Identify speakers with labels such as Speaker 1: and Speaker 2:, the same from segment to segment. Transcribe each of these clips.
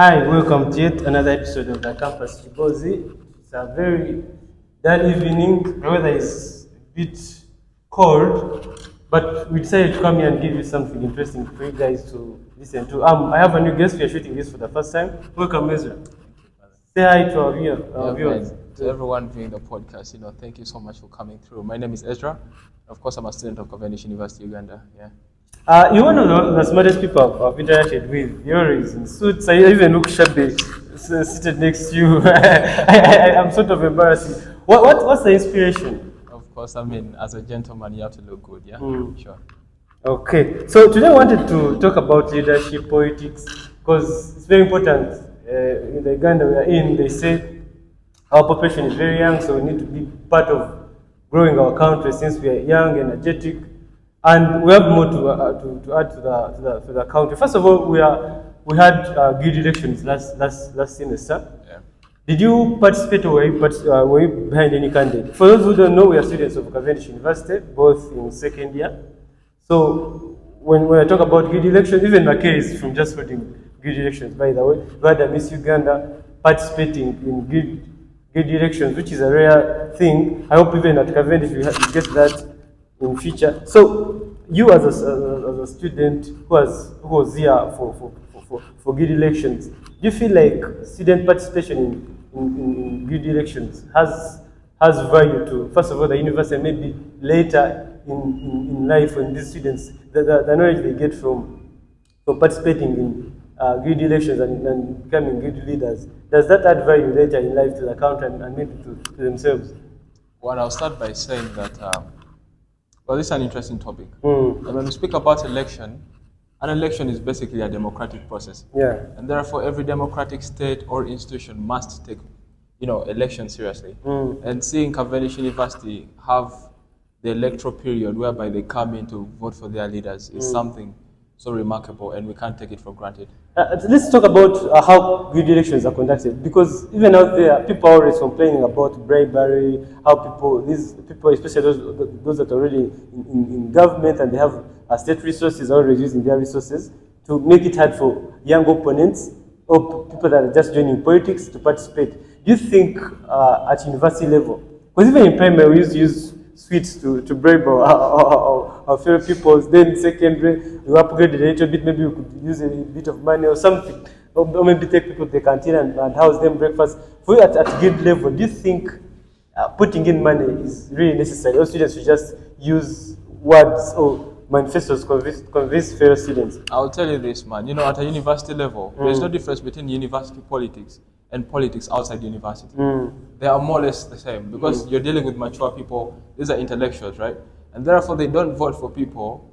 Speaker 1: Hi, welcome to yet another episode of the Campus Chibozi. It's a very dull evening. The weather is a bit cold, but we decided to come here and give you something interesting for you guys to listen to. I have a new guest. We are shooting this for the first time. Welcome, Ezra. Say hi to our viewers.
Speaker 2: To everyone viewing the podcast, thank you so much for coming through. My name is Ezra. Of course, I'm a student of Cavendish University, Uganda. Yeah.
Speaker 1: You're one of the smartest people I've interacted with. You're always in suits. I even look shabby seated next to you. I'm sort of embarrassing. What's the inspiration?
Speaker 2: Of course, as a gentleman, you have to look good, yeah? Sure.
Speaker 1: Okay, so today I wanted to talk about leadership politics because it's very important. In the Uganda we are in, they say our population is very young, so we need to be part of growing our country since we are young, energetic, and we have more to add to the country. First of all, we had good elections last semester.
Speaker 2: Yeah.
Speaker 1: Did you participate or were you behind any candidate? For those who don't know, we are students of Cavendish University, both in second year. So when I talk about good elections, even Makeri is from just voting good elections, by the way. We had a Miss Uganda participating in good elections, which is a rare thing. I hope even at Cavendish we get that in future. So you as a student who was here for good elections, do you feel like student participation in good elections has value to, first of all, the university, and maybe later in life when these students, the knowledge they get from participating in good elections and becoming good leaders, does that add value later in life to the country and maybe to themselves?
Speaker 2: Well, I'll start by saying that, this is an interesting topic. And when we speak about election, an election is basically a democratic process.
Speaker 1: Yeah.
Speaker 2: And therefore, every democratic state or institution must take, election seriously. And seeing Cavendish University have the electoral period whereby they come in to vote for their leaders is something so remarkable, and we can't take it for granted.
Speaker 1: Let's talk about how good elections are conducted, because even out there, people are always complaining about bribery, how these people, especially those that are already in government and they have state resources, are always using their resources to make it hard for young opponents or people that are just joining politics to participate. Do you think at university level, because even in primary we used to use sweets to bribe our fellow people, then secondary we upgraded a little bit, maybe we could use a bit of money or something, or maybe take people to the canteen and house them breakfast. For you at grade level, do you think putting in money is really necessary, or students should just use words or manifestos to convince fellow students?
Speaker 2: I'll tell you this, man. At a university level, there's no difference between university politics and politics outside university. They are more or less the same, because you're dealing with mature people. These are intellectuals, right? And therefore, they don't vote for people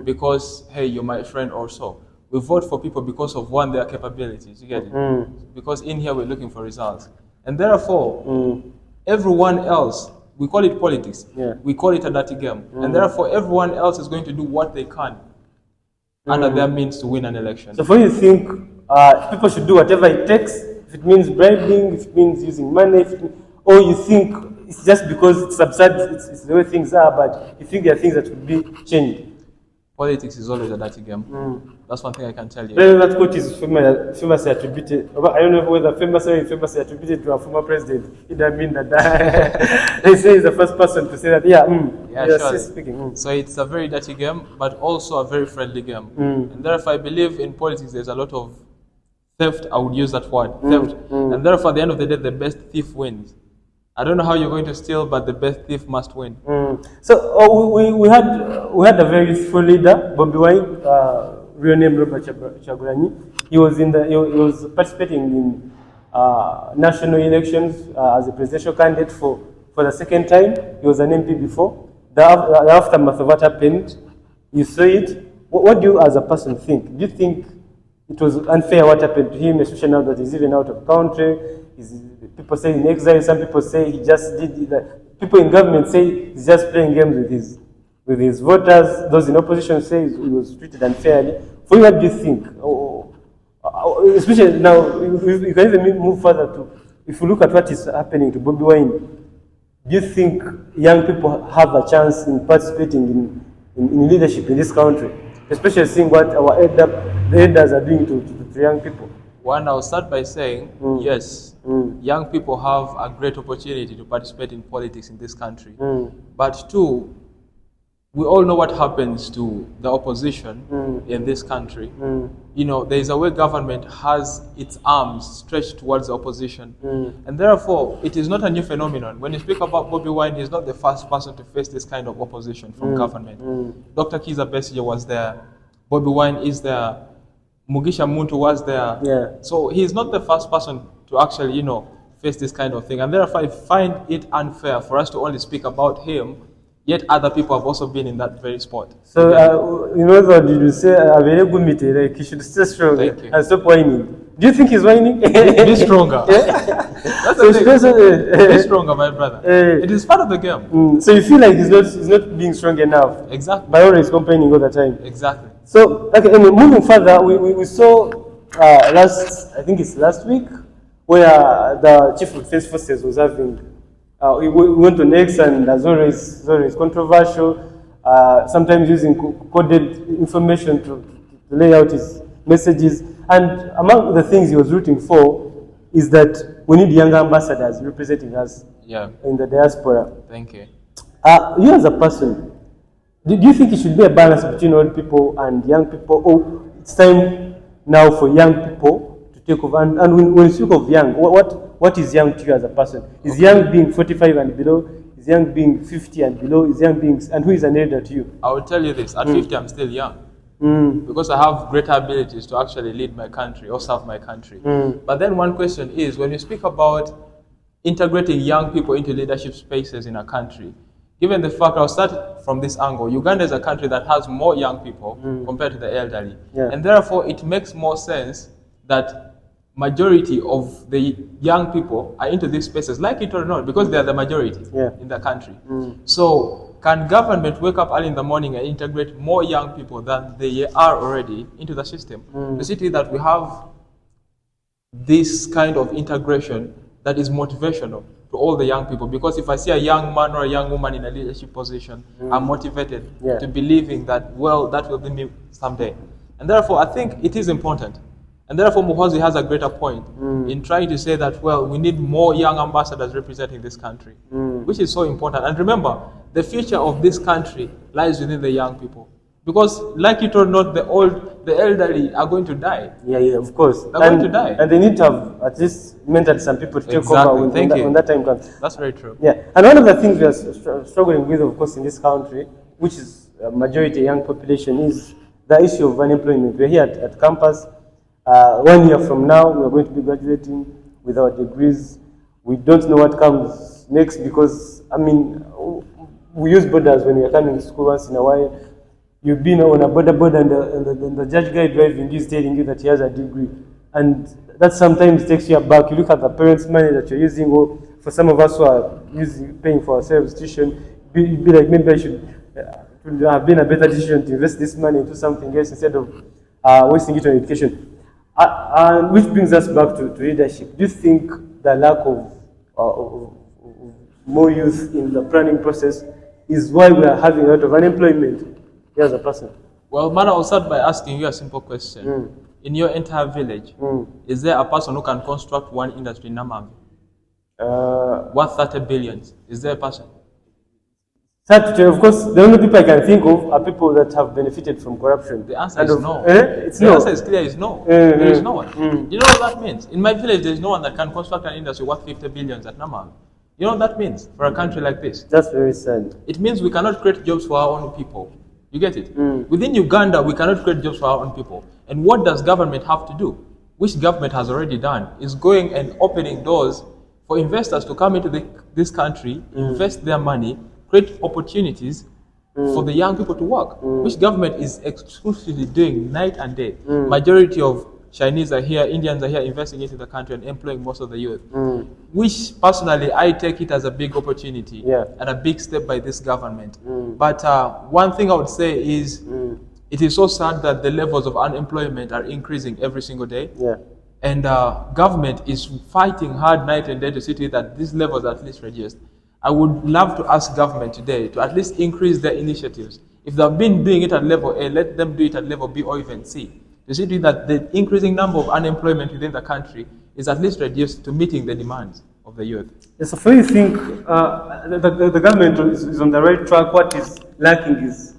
Speaker 2: because, hey, you're my friend or so. We vote for people because of, one, their capabilities. You get it? Because in here, we're looking for results. And therefore, everyone else, we call it politics.
Speaker 1: Yeah.
Speaker 2: We call it a dirty game. And therefore, everyone else is going to do what they can under their means to win an election.
Speaker 1: So for you, think people should do whatever it takes, if it means bribing, if it means using money, or you think it's just because it's absurd, it's the way things are, but you think there are things that could be changed?
Speaker 2: Politics is always a dirty game. That's one thing I can tell you.
Speaker 1: That quote is famously attributed, I don't know whether famously attributed to a former president. It doesn't mean that they say he's the first person to say that,
Speaker 2: Sure.
Speaker 1: Speaking.
Speaker 2: So it's a very dirty game, but also a very friendly game. And therefore, I believe in politics there's a lot of theft. I would use that word, theft. And therefore, at the end of the day, the best thief wins. I don't know how you're going to steal, but the best thief must win.
Speaker 1: So we had a very useful leader, Bobi Wine, real name Robert Chagulanyi. He was participating in national elections as a presidential candidate for the second time. He was an MP before. The aftermath of what happened, you saw it. What do you, as a person, think? Do you think it was unfair what happened to him, especially now that he's even out of country? People say in exile, some people say he just did that. People in government say he's just playing games with his voters. Those in opposition say he was treated unfairly. For you, what do you think? Especially now, you can even move further to, if you look at what is happening to Bobi Wine, do you think young people have a chance in participating in leadership in this country? Especially seeing what our elders are doing to young people.
Speaker 2: One, I'll start by saying, yes, young people have a great opportunity to participate in politics in this country. But two, we all know what happens to the opposition in this country. You know, there is a way government has its arms stretched towards the opposition. And therefore, it is not a new phenomenon. When you speak about Bobby Wine, he's not the first person to face this kind of opposition from government. Dr. Kiza Besigye was there. Bobby Wine is there. Mugisha Muntu was there.
Speaker 1: Yeah.
Speaker 2: So he's not the first person to actually, you know, face this kind of thing. And therefore, I find it unfair for us to only speak about him, yet other people have also been in that very spot.
Speaker 1: So, you know what did you say? A very good meeting. Like, he should stay strong and stop whining. Do you think he's whining?
Speaker 2: Be stronger. That's
Speaker 1: so
Speaker 2: the thing. Be stronger, my brother. It is part of the game.
Speaker 1: So you feel like he's not being strong enough.
Speaker 2: Exactly.
Speaker 1: But always complaining all the time.
Speaker 2: Exactly.
Speaker 1: So, okay, and moving further, we saw I think it's last week, where the Chief of Defense Forces was having, we went on X, and as always controversial, sometimes using coded information to lay out his messages. And among the things he was rooting for is that we need young ambassadors representing us in the diaspora.
Speaker 2: Thank you.
Speaker 1: You as a person, do you think it should be a balance between old people and young people, or it's time now for young people to take over? And when you speak of young, what is young to you as a person? Is young being 45 and below? Is young being 50 and below? Is young being, and who is an elder to you?
Speaker 2: I will tell you this, at 50 I'm still young. Because I have greater abilities to actually lead my country or serve my country. But then one question is, when you speak about integrating young people into leadership spaces in a country, given the fact, I'll start from this angle, Uganda is a country that has more young people compared to the elderly. And therefore, it makes more sense that majority of the young people are into these spaces, like it or not, because they are the majority in the country. So, can government wake up early in the morning and integrate more young people than they are already into the system? To see that we have this kind of integration that is motivational to all the young people. Because if I see a young man or a young woman in a leadership position, I'm motivated to believing that, well, that will be me someday. And therefore, I think it is important. And therefore, Muhoozi has a greater point in trying to say that, well, we need more young ambassadors representing this country, which is so important. And remember, the future of this country lies within the young people. Because, like it or not, the elderly are going to die.
Speaker 1: Yeah, of course.
Speaker 2: They're going to die.
Speaker 1: And they need to have at least mentally some people to take over when that time comes.
Speaker 2: That's very true.
Speaker 1: Yeah, and one of the things we are struggling with, of course, in this country, which is a majority young population, is the issue of unemployment. We're here at campus. 1 year from now, we are going to be graduating with our degrees. We don't know what comes next because, I mean, we use borders when we are coming to school once in a while. You've been on a border and the judge guy driving you is telling you that he has a degree. And that sometimes takes you aback. You look at the parents' money that you're using, or for some of us who are paying for ourselves tuition, be like, maybe I should have been a better decision to invest this money into something else instead of wasting it on education. And which brings us back to leadership. Do you think the lack of more youth in the planning process is why we are having a lot of unemployment here as a person?
Speaker 2: Well, man, I'll start by asking you a simple question. In your entire village, is there a person who can construct one industry in Namambi? Worth 30 billions? Is there a person?
Speaker 1: Of course, the only people I can think of are people that have benefited from corruption.
Speaker 2: The answer is no.
Speaker 1: The
Speaker 2: answer is clear, is no. There is no one. You know what that means? In my village, there is no one that can construct an industry worth 50 billions at Namambi. You know what that means for a country like this?
Speaker 1: That's very sad.
Speaker 2: It means we cannot create jobs for our own people. You get it? Within Uganda, we cannot create jobs for our own people. And what does government have to do? Which government has already done, is going and opening doors for investors to come into this country, invest their money, create opportunities for the young people to work, which government is exclusively doing night and day. Majority of Chinese are here, Indians are here investing into the country and employing most of the youth, which personally I take it as a big opportunity and a big step by this government. But one thing I would say is it is so sad that the levels of unemployment are increasing every single day. And government is fighting hard night and day to see to it that these levels are at least reduced. I would love to ask government today to at least increase their initiatives. If they've been doing it at level A, let them do it at level B or even C. to see to it that the increasing number of unemployment within the country is at least reduced to meeting the demands of the youth.
Speaker 1: Yes, so you think the government is on the right track? What is lacking is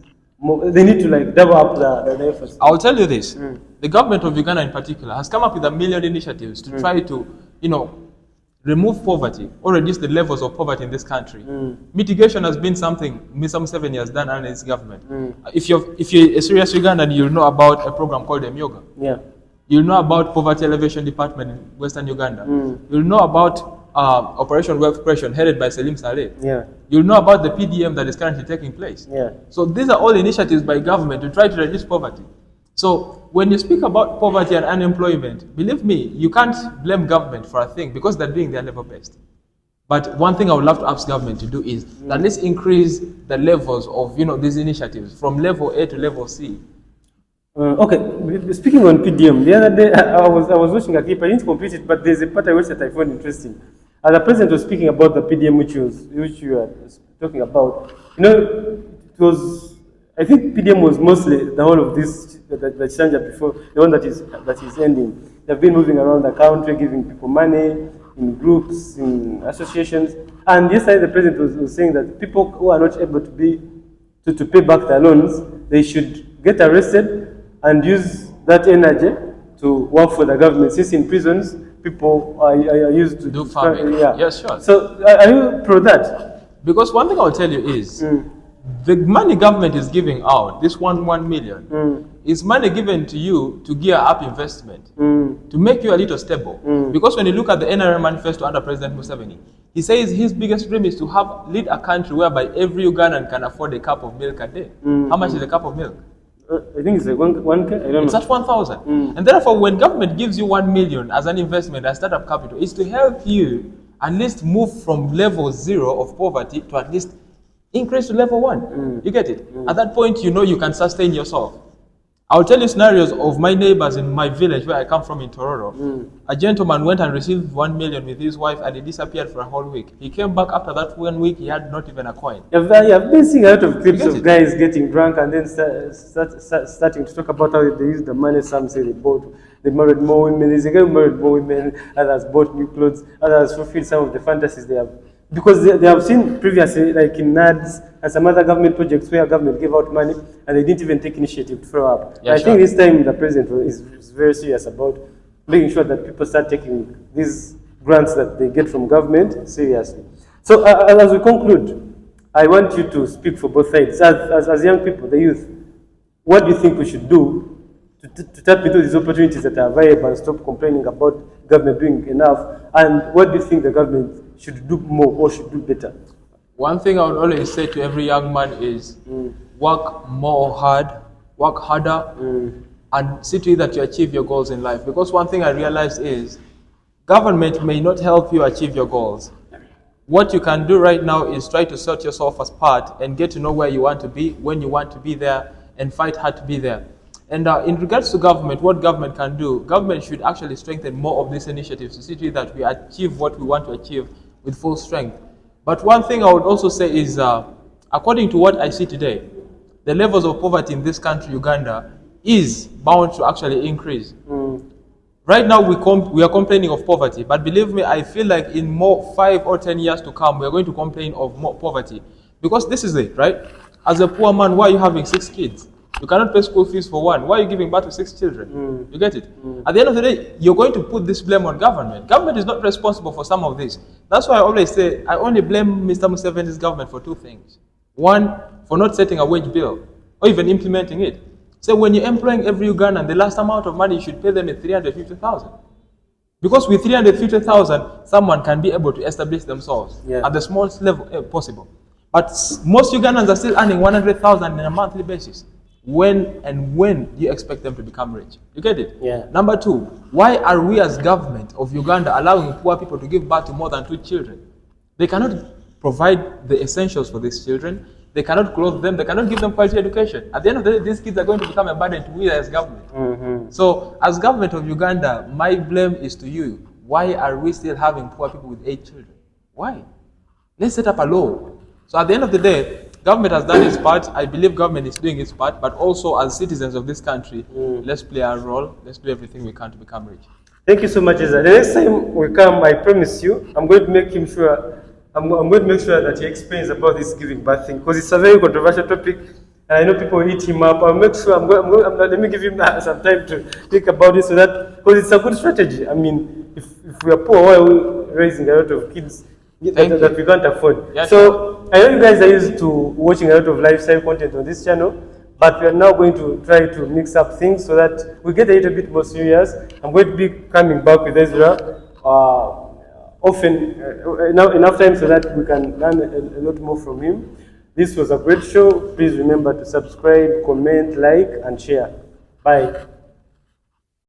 Speaker 1: they need to like double up the efforts.
Speaker 2: I'll tell you this: the government of Uganda, in particular, has come up with a million initiatives to try to, remove poverty or reduce the levels of poverty in this country. Mitigation has been something Mr. Museveni has done under his government. If you're a serious Ugandan, you'll know about a program called Emyoga.
Speaker 1: Yeah.
Speaker 2: You'll know about Poverty Elevation Department in Western Uganda. You'll know about Operation Wealth Creation headed by Selim Saleh.
Speaker 1: Yeah.
Speaker 2: You'll know about the PDM that is currently taking place.
Speaker 1: Yeah.
Speaker 2: So these are all initiatives by government to try to reduce poverty. So when you speak about poverty and unemployment, believe me, you can't blame government for a thing because they're doing their level best. But one thing I would love to ask government to do is that let's increase the levels of these initiatives from level A to level C.
Speaker 1: Okay, speaking on PDM, the other day I was watching a clip. I didn't complete it, but there's a part I watched that I found interesting. The president was speaking about the PDM, which you are talking about. It was, I think PDM was mostly the whole of this the Chanja before, the one that is ending. They've been moving around the country, giving people money in groups, in associations. And yesterday the president was saying that people who are not able to pay back their loans, they should get arrested and use that energy to work for the government. Since in prisons, people are used to
Speaker 2: do farming.
Speaker 1: Yeah.
Speaker 2: Yes, sure.
Speaker 1: So are you pro that?
Speaker 2: Because one thing I'll tell you is, the money government is giving out, this 1 million, is money given to you to gear up investment, to make you a little stable. Because when you look at the NRM manifesto under President Museveni, he says his biggest dream is to lead a country whereby every Ugandan can afford a cup of milk a day. How much is a cup of milk?
Speaker 1: I think it's like 1K, I don't know.
Speaker 2: It's at 1,000. And therefore, when government gives you 1 million as an investment, as startup capital, it's to help you at least move from level 0 of poverty to at least increase to level 1. You get it? At that point, you can sustain yourself. I'll tell you scenarios of my neighbors in my village where I come from in Tororo. A gentleman went and received 1 million with his wife and he disappeared for a whole week. He came back after that 1 week, he had not even a coin.
Speaker 1: I've been seeing a lot of clips of guys getting drunk and then starting to talk about how they use the money. Some say they married more women. There's a guy who married more women, others bought new clothes, others fulfilled some of the fantasies they have. Because they have seen previously, like in NADS and some other government projects where government gave out money and they didn't even take initiative to follow up.
Speaker 2: Yeah,
Speaker 1: I think this time the president is very serious about making sure that people start taking these grants that they get from government seriously. So as we conclude, I want you to speak for both sides. As young people, the youth, what do you think we should do to tap into these opportunities that are available and stop complaining about government doing enough? And what do you think the government should do more or should do better?
Speaker 2: One thing I would always say to every young man is work harder, and see to it that you achieve your goals in life. Because one thing I realized is government may not help you achieve your goals. What you can do right now is try to sort yourself apart and get to know where you want to be, when you want to be there, and fight hard to be there. And in regards to government, what government can do, government should actually strengthen more of these initiatives to see to it that we achieve what we want to achieve with full strength. But one thing I would also say is, according to what I see today, the levels of poverty in this country, Uganda, is bound to actually increase. Right now, we are complaining of poverty, but believe me, I feel like in 5 or 10 years to come, we are going to complain of more poverty. Because this is it, right? As a poor man, why are you having 6 kids? You cannot pay school fees for one. Why are you giving birth to 6 children? You get it? At the end of the day, you're going to put this blame on government. Government is not responsible for some of this. That's why I always say, I only blame Mr. Museveni's government for 2 things. One, for not setting a wage bill, or even implementing it. So when you're employing every Ugandan, the last amount of money you should pay them is 350,000. Because with 350,000, someone can be able to establish themselves at the smallest level possible. But most Ugandans are still earning 100,000 on a monthly basis. When do you expect them to become rich? You get it?
Speaker 1: Yeah.
Speaker 2: Number 2, why are we as government of Uganda allowing poor people to give birth to more than 2 children? They cannot provide the essentials for these children. They cannot clothe them. They cannot give them quality education. At the end of the day, these kids are going to become a burden to we as government. So as government of Uganda, my blame is to you. Why are we still having poor people with 8 children? Why? Let's set up a law. So at the end of the day, government has done its part. I believe government is doing its part, but also as citizens of this country, let's play our role. Let's do everything we can to become rich.
Speaker 1: Thank you so much, Ezra. The next time we come, I promise you, I'm going to make him sure. I'm going to make sure that he explains about this giving birth thing because it's a very controversial topic, and I know people eat him up. I'll make sure. Let me give him some time to think about it, so that because it's a good strategy. I mean, if we are poor, why are we raising a lot of kids that we can't afford?
Speaker 2: Yeah,
Speaker 1: so I know you guys are used to watching a lot of lifestyle content on this channel. But we are now going to try to mix up things so that we get a little bit more serious. I'm going to be coming back with Ezra often, enough time so that we can learn a lot more from him. This was a great show. Please remember to subscribe, comment, like, and share. Bye.